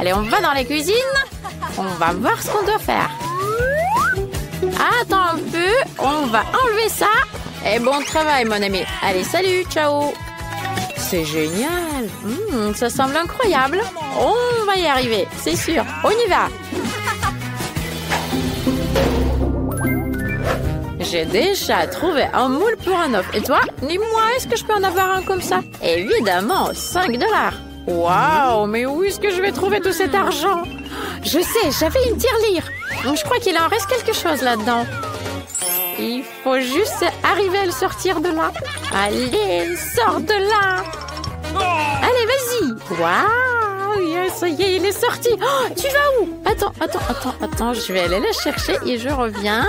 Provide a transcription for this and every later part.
Allez, on va dans la cuisine. On va voir ce qu'on doit faire. Attends un peu. On va enlever ça. Et bon travail, mon ami. Allez, salut, ciao. C'est génial. Ça semble incroyable. On va y arriver, c'est sûr. On y va. J'ai déjà trouvé un moule pour un œuf. Et toi, dis-moi, est-ce que je peux en avoir un comme ça? Évidemment, 5 $. Waouh, mais où est-ce que je vais trouver tout cet argent? Je sais, j'avais une tirelire. Donc je crois qu'il en reste quelque chose là-dedans. Il faut juste arriver à le sortir de là. Allez, sors de là. Allez, vas-y. Waouh, yes, ça y est, il est sorti. Oh, tu vas où? Attends, je vais aller la chercher et je reviens.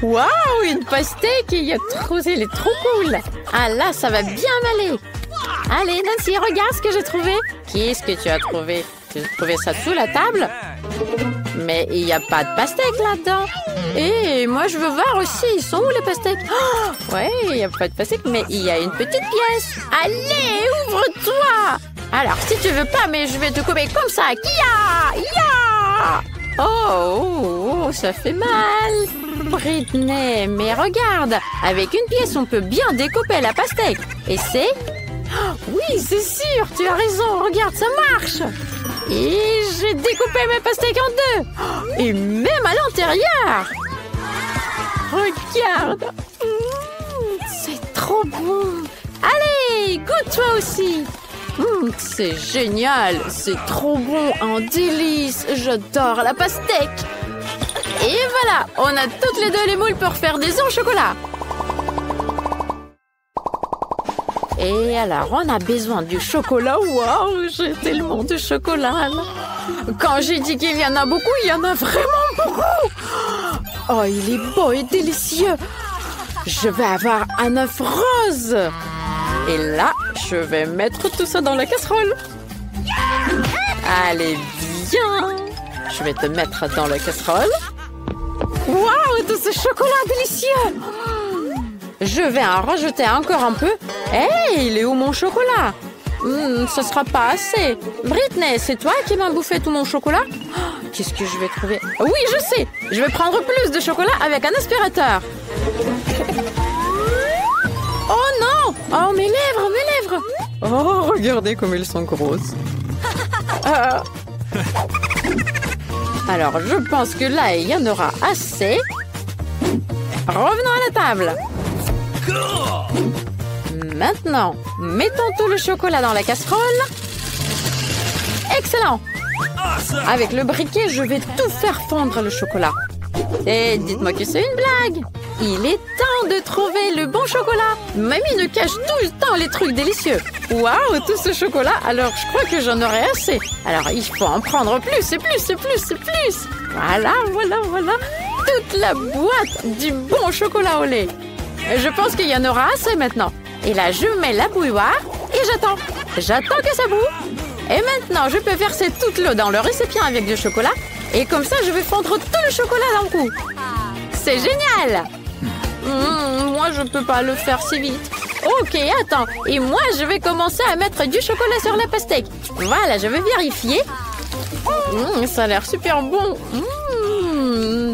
Waouh, une pastèque, elle est trop cool. Ah là, ça va bien m'aller. Allez, Nancy, regarde ce que j'ai trouvé. Qu'est-ce que tu as trouvé? Tu as trouvé ça sous la table? Mais il n'y a pas de pastèque là-dedans. Et moi, je veux voir aussi. Ils sont où les pastèques? Oh, ouais, il n'y a pas de pastèque, mais il y a une petite pièce. Allez, ouvre-toi. Alors, si tu veux pas, mais je vais te couper comme ça. Ya! Oh, ça fait mal. Britney, mais regarde. Avec une pièce, on peut bien découper la pastèque. Et c'est... Oui, c'est sûr, tu as raison. Regarde, ça marche. Et j'ai découpé mes pastèques en 2. Et même à l'intérieur. Regarde. C'est trop bon. Allez, goûte toi aussi. C'est génial. C'est trop bon, un délice. J'adore la pastèque. Et voilà, on a toutes les deux les moules pour faire des œufs au chocolat. Et alors, on a besoin du chocolat. Waouh, j'ai tellement de chocolat, là. Quand j'ai dit qu'il y en a beaucoup, il y en a vraiment beaucoup. Oh, il est beau et délicieux. Je vais avoir un œuf rose. Et là, je vais mettre tout ça dans la casserole. Allez, viens. Je vais te mettre dans la casserole. Waouh, tout ce chocolat délicieux. Je vais en rajouter encore un peu. Hé, il est où mon chocolat? Ce sera pas assez. Britney, c'est toi qui m'as bouffé tout mon chocolat? Qu'est-ce que je vais trouver? Oui, je sais. Je vais prendre plus de chocolat avec un aspirateur. Oh non! Oh, mes lèvres! Oh, regardez comme elles sont grosses. Alors, je pense que là, il y en aura assez. Revenons à la table. Maintenant, mettons tout le chocolat dans la casserole. Excellent! Avec le briquet, je vais tout faire fondre le chocolat. Et dites-moi que c'est une blague. Il est temps de trouver le bon chocolat. Mamie nous cache tout le temps les trucs délicieux. Waouh, tout ce chocolat. Alors, je crois que j'en aurai assez. Alors, il faut en prendre plus et plus et plus et plus. Voilà. Toute la boîte du bon chocolat au lait. Je pense qu'il y en aura assez maintenant. Et là, je mets la bouilloire et j'attends. J'attends que ça boue. Et maintenant, je peux verser toute l'eau dans le récipient avec du chocolat. Et comme ça, je vais fondre tout le chocolat d'un coup. C'est génial! Moi, je peux pas le faire si vite. Ok, attends. Et moi, je vais commencer à mettre du chocolat sur la pastèque. Voilà, je vais vérifier. Ça a l'air super bon.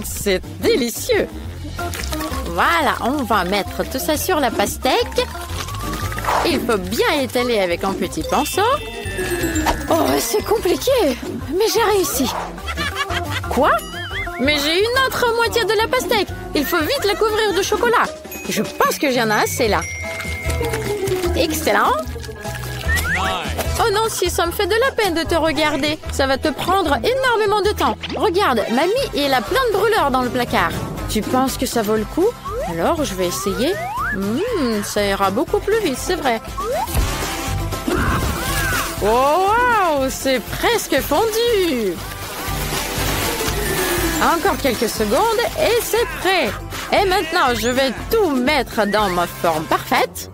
C'est délicieux. Voilà, on va mettre tout ça sur la pastèque. Il faut bien étaler avec un petit pinceau. Oh, c'est compliqué. Mais j'ai réussi. Quoi? Mais j'ai une autre moitié de la pastèque. Il faut vite la couvrir de chocolat. Je pense que j'en ai assez là. Excellent. Oh non, si ça me fait de la peine de te regarder. Ça va te prendre énormément de temps. Regarde, mamie, elle a plein de brûleurs dans le placard. Tu penses que ça vaut le coup? Alors, je vais essayer. Ça ira beaucoup plus vite, c'est vrai. Oh, wow, c'est presque fondu. Encore quelques secondes et c'est prêt. Et maintenant, je vais tout mettre dans ma forme parfaite.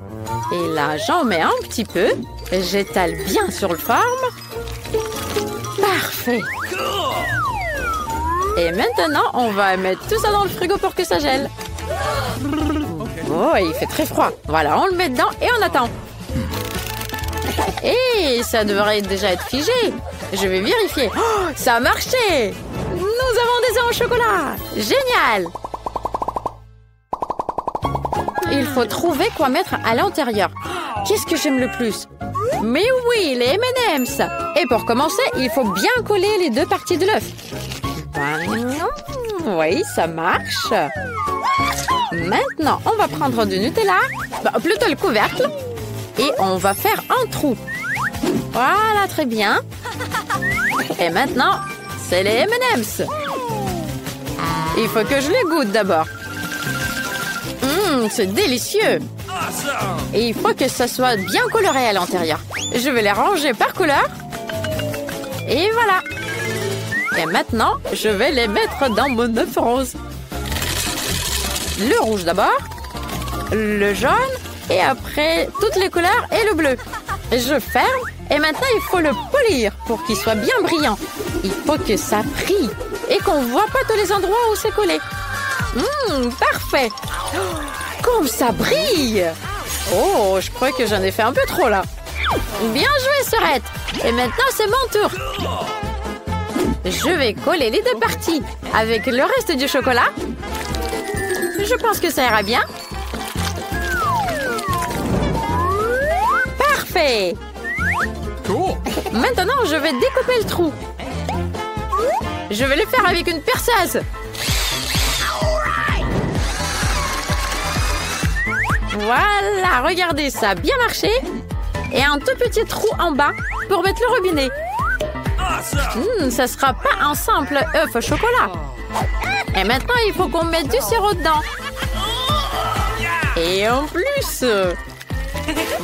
Et là, j'en mets un petit peu. J'étale bien sur le forme. Parfait. Et maintenant, on va mettre tout ça dans le frigo pour que ça gèle. Oh, il fait très froid. Voilà, on le met dedans et on attend. Et ça devrait déjà être figé. Je vais vérifier. Oh, ça a marché! Nous avons des œufs au chocolat! Génial! Il faut trouver quoi mettre à l'intérieur. Qu'est-ce que j'aime le plus? Mais oui, les M&M's! Et pour commencer, il faut bien coller les deux parties de l'œuf. Oui, ça marche. Maintenant, on va prendre du Nutella, plutôt le couvercle, et on va faire un trou. Voilà, très bien. Et maintenant, c'est les M&M's. Il faut que je les goûte d'abord. C'est délicieux. Et il faut que ça soit bien coloré à l'intérieur. Je vais les ranger par couleur. Et voilà. Et maintenant, je vais les mettre dans mon œuf rose. Le rouge d'abord, le jaune, et après toutes les couleurs et le bleu. Je ferme, et maintenant il faut le polir pour qu'il soit bien brillant. Il faut que ça brille et qu'on ne voit pas tous les endroits où c'est collé. Parfait. Comme ça brille! Oh, je crois que j'en ai fait un peu trop là. Bien joué, Sorette. Et maintenant, c'est mon tour. Je vais coller les deux parties avec le reste du chocolat. Je pense que ça ira bien. Parfait. Maintenant, je vais découper le trou. Je vais le faire avec une perceuse. Voilà, regardez, ça a bien marché. Et un tout petit trou en bas pour mettre le robinet. Ça sera pas un simple œuf au chocolat. Et maintenant, il faut qu'on mette du sirop dedans. Et en plus,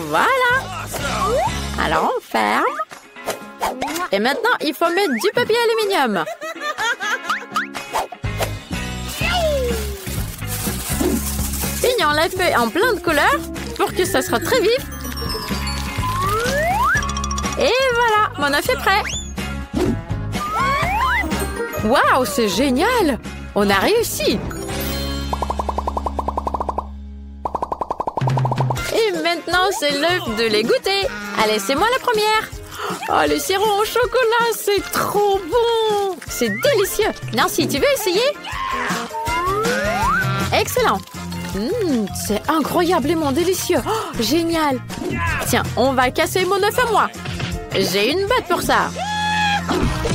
voilà. Alors, on ferme. Et maintenant, il faut mettre du papier aluminium. Peignons la feuille en plein de couleurs pour que ça soit très vif. Et voilà, mon œuf est prêt. Waouh, c'est génial! On a réussi! Et maintenant, c'est l'œuf de les goûter. Allez, c'est moi la première. Oh, le sirop au chocolat, c'est trop bon! C'est délicieux! Nancy, tu veux essayer? Excellent! C'est incroyablement délicieux! Oh, génial! Tiens, on va casser mon œuf à moi. J'ai une batte pour ça.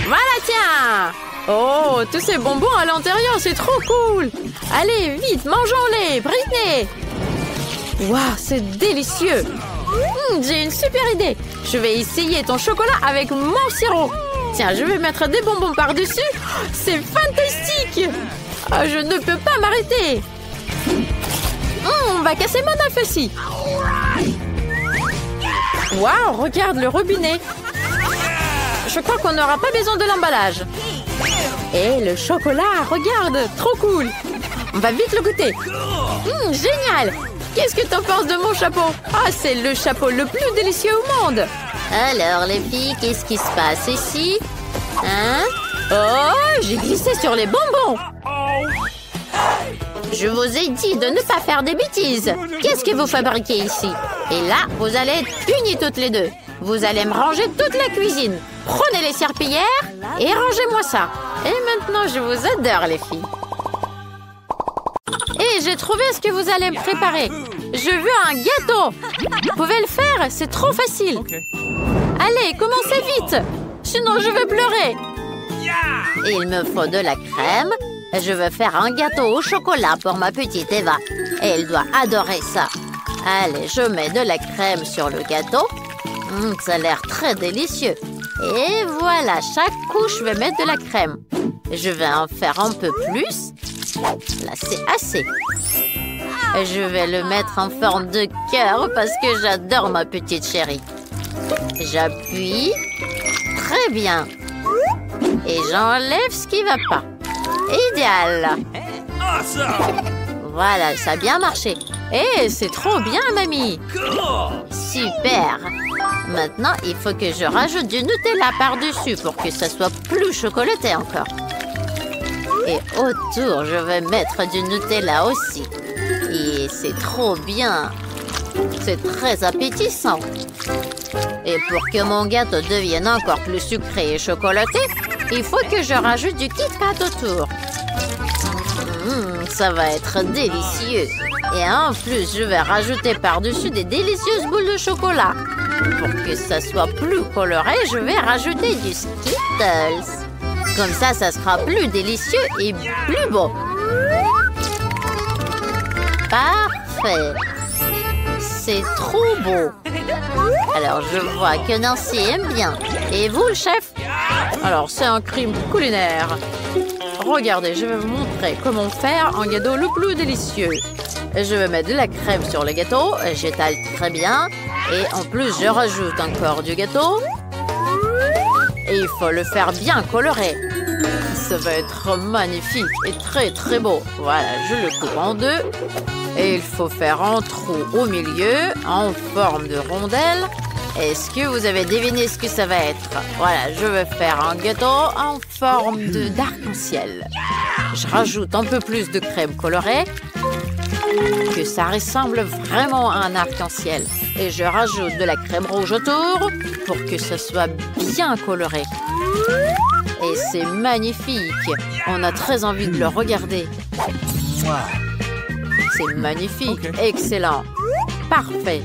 Voilà, tiens! Oh, tous ces bonbons à l'intérieur, c'est trop cool! Allez, vite, mangeons-les! Britney! Waouh, c'est délicieux! J'ai une super idée! Je vais essayer ton chocolat avec mon sirop! Tiens, je vais mettre des bonbons par-dessus! C'est fantastique! Oh, je ne peux pas m'arrêter! On va casser mon œuf aussi! Waouh, regarde le robinet! Je crois qu'on n'aura pas besoin de l'emballage. Et le chocolat, regarde, trop cool. On va vite le goûter. Génial. Qu'est-ce que t'en penses de mon chapeau? Ah, c'est le chapeau le plus délicieux au monde. Alors, les filles, qu'est-ce qui se passe ici? Hein? Oh, j'ai glissé sur les bonbons. Je vous ai dit de ne pas faire des bêtises. Qu'est-ce que vous fabriquez ici? Et là, vous allez être punis toutes les deux. Vous allez me ranger toute la cuisine. Prenez les serpillères et rangez-moi ça. Et maintenant, je vous adore, les filles. Et j'ai trouvé ce que vous allez me préparer. Je veux un gâteau. Vous pouvez le faire, c'est trop facile. Allez, commencez vite. Sinon, je vais pleurer. Il me faut de la crème. Je veux faire un gâteau au chocolat pour ma petite Eva. Et elle doit adorer ça. Allez, je mets de la crème sur le gâteau. Ça a l'air très délicieux. Et voilà, chaque couche, je vais mettre de la crème. Je vais en faire un peu plus. Là, c'est assez. Je vais le mettre en forme de cœur parce que j'adore ma petite chérie. J'appuie. Très bien. Et j'enlève ce qui ne va pas. Idéal. Voilà, ça a bien marché. Et c'est trop bien, mamie. Super. Maintenant, il faut que je rajoute du Nutella par-dessus pour que ça soit plus chocolaté encore. Et autour, je vais mettre du Nutella aussi. Et c'est trop bien. C'est très appétissant. Et pour que mon gâteau devienne encore plus sucré et chocolaté, il faut que je rajoute du Kit Kat autour. Ça va être délicieux. Et en plus, je vais rajouter par-dessus des délicieuses boules de chocolat. Pour que ça soit plus coloré, je vais rajouter du Skittles. Comme ça sera plus délicieux et plus beau. Parfait. C'est trop beau. Alors, je vois que Nancy aime bien. Et vous, le chef? Alors, c'est un crime culinaire. Regardez, je vais vous montrer comment faire un gâteau le plus délicieux. Je vais mettre de la crème sur le gâteau. J'étale très bien. Et en plus, je rajoute encore du gâteau. Et il faut le faire bien coloré. Ça va être magnifique et très très beau. Voilà, je le coupe en deux. Et il faut faire un trou au milieu en forme de rondelle. Est-ce que vous avez deviné ce que ça va être? Voilà, je vais faire un gâteau en forme d'arc-en-ciel. Je rajoute un peu plus de crème colorée. Que ça ressemble vraiment à un arc-en-ciel. Et je rajoute de la crème rouge autour pour que ça soit bien coloré. Et c'est magnifique. On a très envie de le regarder. C'est magnifique. Excellent. Parfait.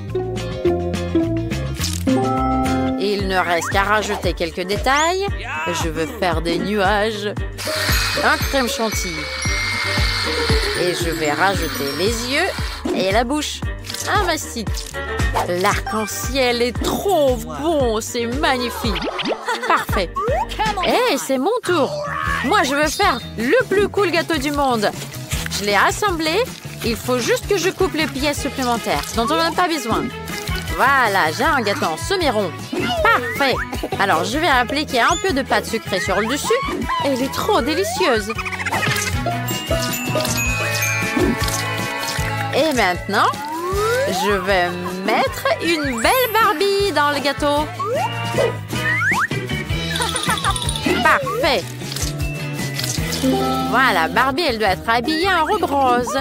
Il ne reste qu'à rajouter quelques détails. Je veux faire des nuages. Un crème chantilly. Et je vais rajouter les yeux et la bouche. Un mastic. L'arc-en-ciel est trop bon. C'est magnifique. Parfait. Hé, c'est mon tour. Moi, je veux faire le plus cool gâteau du monde. Je l'ai assemblé. Il faut juste que je coupe les pièces supplémentaires dont on n'a pas besoin. Voilà, j'ai un gâteau en semi-rond. Parfait. Alors, je vais appliquer un peu de pâte sucrée sur le dessus. Elle est trop délicieuse. Et maintenant, je vais mettre une belle Barbie dans le gâteau. Parfait. Voilà, Barbie, elle doit être habillée en robe rose.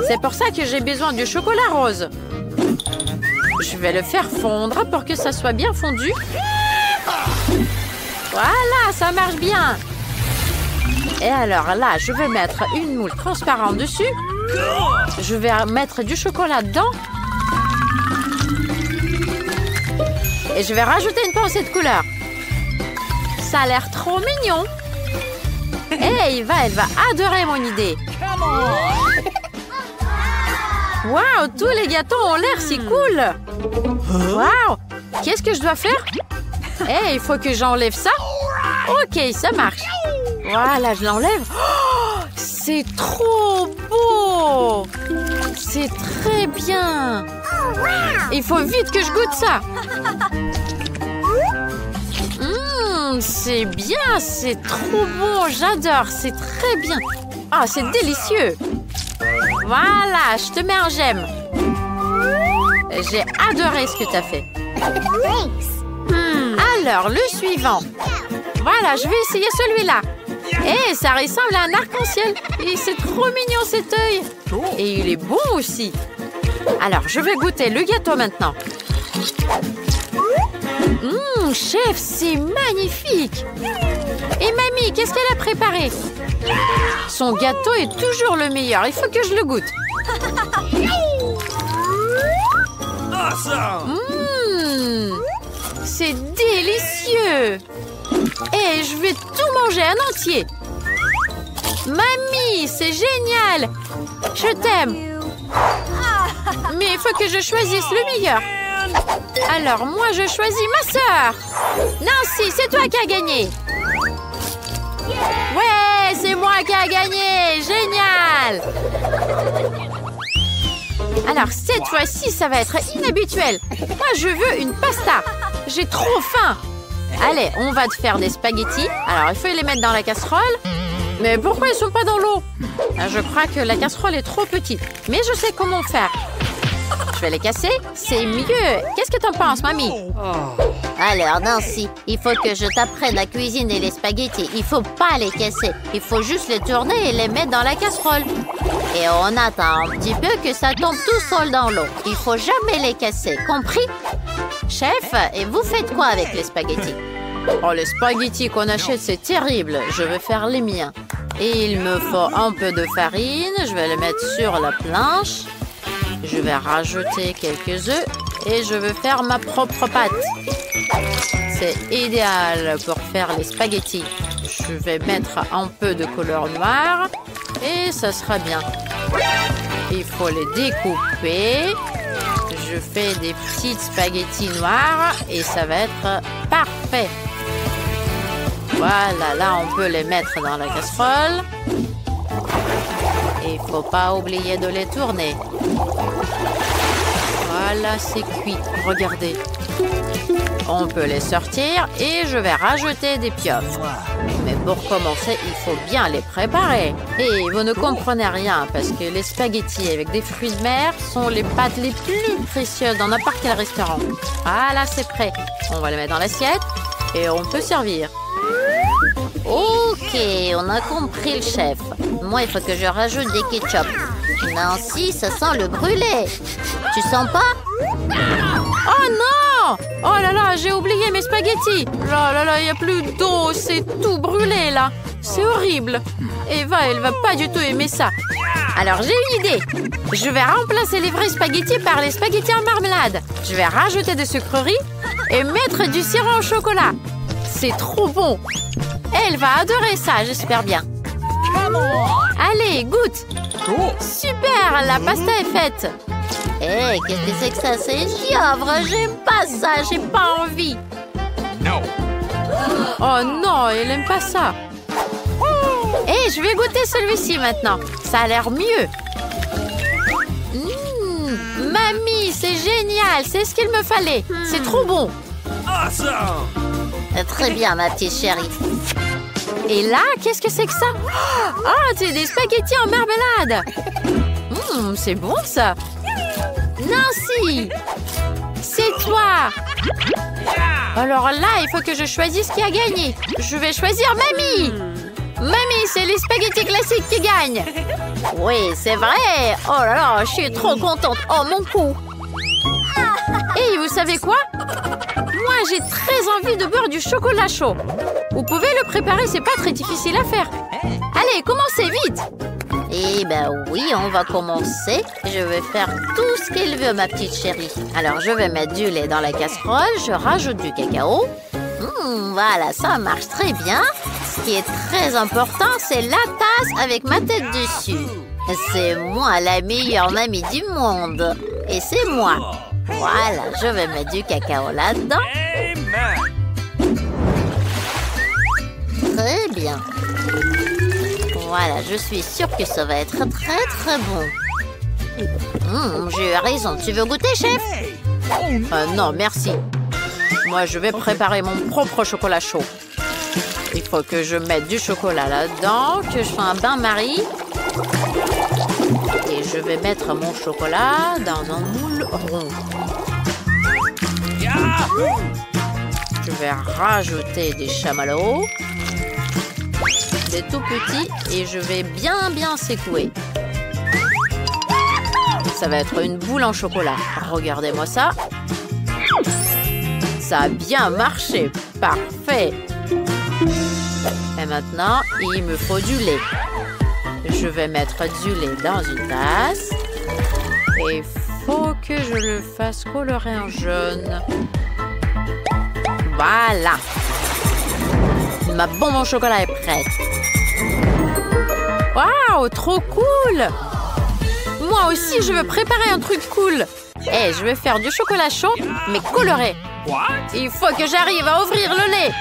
C'est pour ça que j'ai besoin du chocolat rose. Je vais le faire fondre pour que ça soit bien fondu. Voilà, ça marche bien. Et alors là, je vais mettre une moule transparente dessus. Je vais mettre du chocolat dedans. Et je vais rajouter une pincée de couleur. Ça a l'air trop mignon. Et elle va adorer mon idée. Waouh, tous les gâteaux ont l'air si cool. Waouh, qu'est-ce que je dois faire? Il faut que j'enlève ça. Ok, ça marche. Voilà, je l'enlève. Oh, c'est trop beau. C'est très bien. Il faut vite que je goûte ça. C'est bien, c'est trop bon. J'adore, c'est très bien. Ah, c'est délicieux. Voilà, je te mets un j'aime. J'ai adoré ce que tu as fait. Alors, le suivant. Voilà, je vais essayer celui-là. Et ça ressemble à un arc-en-ciel. Et c'est trop mignon cet œil. Et il est bon aussi. Alors, je vais goûter le gâteau maintenant. Chef, c'est magnifique. Et mamie, qu'est-ce qu'elle a préparé? Son gâteau est toujours le meilleur. Il faut que je le goûte. C'est délicieux. Et je vais tout manger en entier. Mamie, c'est génial. Je t'aime. Mais il faut que je choisisse le meilleur. Alors, moi, je choisis ma sœur. Nancy, c'est toi qui as gagné. Ouais, c'est moi qui ai gagné. Génial. Alors, cette fois-ci, ça va être inhabituel. Moi, je veux une pasta. J'ai trop faim. Allez, on va te faire des spaghettis. Alors, il faut les mettre dans la casserole. Mais pourquoi ils ne sont pas dans l'eau? Je crois que la casserole est trop petite. Mais je sais comment faire. Je vais les casser. C'est mieux. Qu'est-ce que t'en penses, mamie? Alors, Nancy, il faut que je t'apprenne à cuisiner les spaghettis. Il faut pas les casser. Il faut juste les tourner et les mettre dans la casserole. Et on attend un petit peu que ça tombe tout seul dans l'eau. Il faut jamais les casser. Compris? Chef, et vous faites quoi avec les spaghettis? Oh, les spaghettis qu'on achète, c'est terrible. Je vais faire les miens. Et il me faut un peu de farine. Je vais le mettre sur la planche. Je vais rajouter quelques œufs. Et je vais faire ma propre pâte. C'est idéal pour faire les spaghettis. Je vais mettre un peu de couleur noire. Et ça sera bien. Il faut les découper. Je fais des petites spaghettis noirs. Et ça va être parfait. Voilà, là, on peut les mettre dans la casserole. Et il ne faut pas oublier de les tourner. Voilà, c'est cuit. Regardez. On peut les sortir et je vais rajouter des pieuvres. Mais pour commencer, il faut bien les préparer. Et vous ne comprenez rien parce que les spaghettis avec des fruits de mer sont les pâtes les plus précieuses dans n'importe quel restaurant. Voilà, c'est prêt. On va les mettre dans l'assiette et on peut servir. Ok, on a compris le chef. Moi, il faut que je rajoute des ketchup. Nancy, ça sent le brûlé. Tu sens pas? Oh non! Oh là là, j'ai oublié mes spaghettis. Là là là, il n'y a plus d'eau, c'est tout brûlé là. C'est horrible. Eva, elle va pas du tout aimer ça. Alors j'ai une idée. Je vais remplacer les vrais spaghettis par les spaghettis en marmelade. Je vais rajouter des sucreries et mettre du sirop au chocolat. C'est trop bon. Elle va adorer ça, j'espère bien. Allez, goûte. Super, la pasta est faite. Hé, qu'est-ce que c'est que ça? C'est giovre, j'aime pas ça, j'ai pas envie. Oh non, elle aime pas ça. Hé, je vais goûter celui-ci maintenant. Ça a l'air mieux. Mamie, c'est génial, c'est ce qu'il me fallait. C'est trop bon. Très bien, ma petite chérie. Et là, qu'est-ce que c'est que ça? Ah, c'est des spaghettis en marmelade. C'est bon ça. Nancy, c'est toi. Alors là, il faut que je choisisse qui a gagné. Je vais choisir Mamie. Mamie, c'est les spaghettis classiques qui gagnent. Oui, c'est vrai. Oh là là, je suis trop contente. Oh, mon cou. Et vous savez quoi? Moi, j'ai très envie de boire du chocolat chaud. Vous pouvez le préparer, c'est pas très difficile à faire. Allez, commencez vite. Eh ben oui, on va commencer. Je vais faire tout ce qu'il veut, ma petite chérie. Alors, je vais mettre du lait dans la casserole. Je rajoute du cacao. Voilà, ça marche très bien. Ce qui est très important, c'est la tasse avec ma tête dessus. C'est moi la meilleure mamie du monde. Et c'est moi. Voilà, je vais mettre du cacao là-dedans. Très bien. Voilà, je suis sûre que ça va être très très bon. J'ai eu raison. Tu veux goûter, chef? Non, merci. Moi, je vais préparer mon propre chocolat chaud. Il faut que je mette du chocolat là-dedans, que je fasse un bain-marie. Et je vais mettre mon chocolat dans un moule rond. Je vais rajouter des chamallows. Des tout petits. Et je vais bien secouer. Ça va être une boule en chocolat. Regardez-moi ça. Ça a bien marché. Parfait. Et maintenant, il me faut du lait. Je vais mettre du lait dans une tasse. Et il faut que je le fasse colorer en jaune. Voilà. Ma bombe au chocolat est prête. Waouh, trop cool! Moi aussi, je veux préparer un truc cool. Et je vais faire du chocolat chaud, mais coloré. Il faut que j'arrive à ouvrir le lait.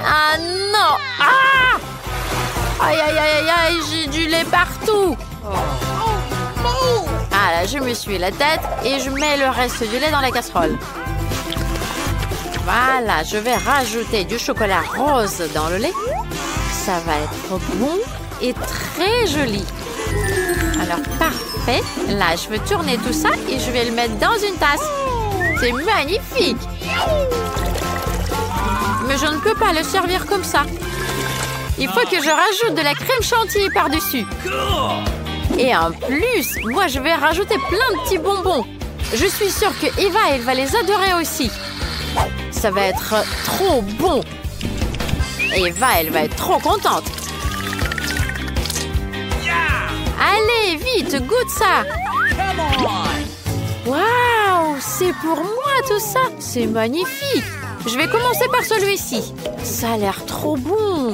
Ah non! Ah! Aïe, aïe, aïe, aïe, j'ai du lait partout. Ah là, je me suis la tête et je mets le reste du lait dans la casserole. Voilà, je vais rajouter du chocolat rose dans le lait. Ça va être bon et très joli. Alors, parfait. Là, je vais tourner tout ça et je vais le mettre dans une tasse. C'est magnifique. Mais je ne peux pas le servir comme ça. Il faut que je rajoute de la crème chantilly par-dessus. Et en plus, moi, je vais rajouter plein de petits bonbons. Je suis sûre que Eva, elle va les adorer aussi. ça va être trop bon. Eva, elle va être trop contente. Allez, vite, goûte ça. Waouh, c'est pour moi tout ça. C'est magnifique. Je vais commencer par celui-ci. Ça a l'air trop bon.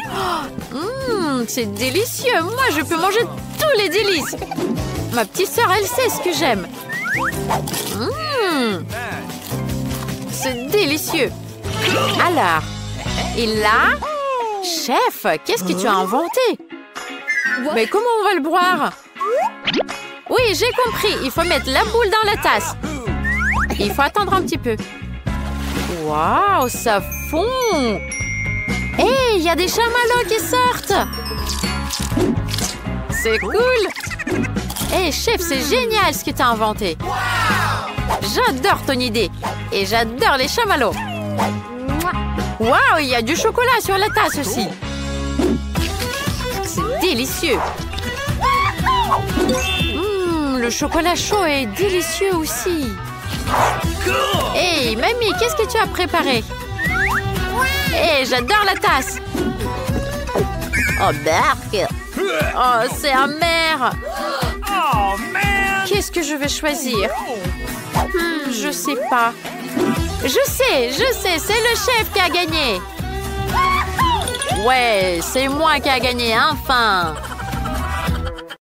C'est délicieux. Moi, je peux manger tous les délices. Ma petite sœur, elle sait ce que j'aime. C'est délicieux. Alors, et là, chef, qu'est-ce que tu as inventé? Mais comment on va le boire? Oui, j'ai compris. Il faut mettre la boule dans la tasse. Il faut attendre un petit peu. Waouh, ça fond! Hé, il y a des chamallows qui sortent! C'est cool! Hé, chef, c'est génial ce que tu as inventé! J'adore ton idée! Et j'adore les chamallows! Waouh, il y a du chocolat sur la tasse aussi! C'est délicieux! Le chocolat chaud est délicieux aussi! Hé, mamie, qu'est-ce que tu as préparé? Hé, j'adore la tasse! Oh, bark! Oh, c'est amer! Qu'est-ce que je vais choisir? Je sais pas. Je sais, c'est le chef qui a gagné! Ouais, c'est moi qui a gagné, enfin!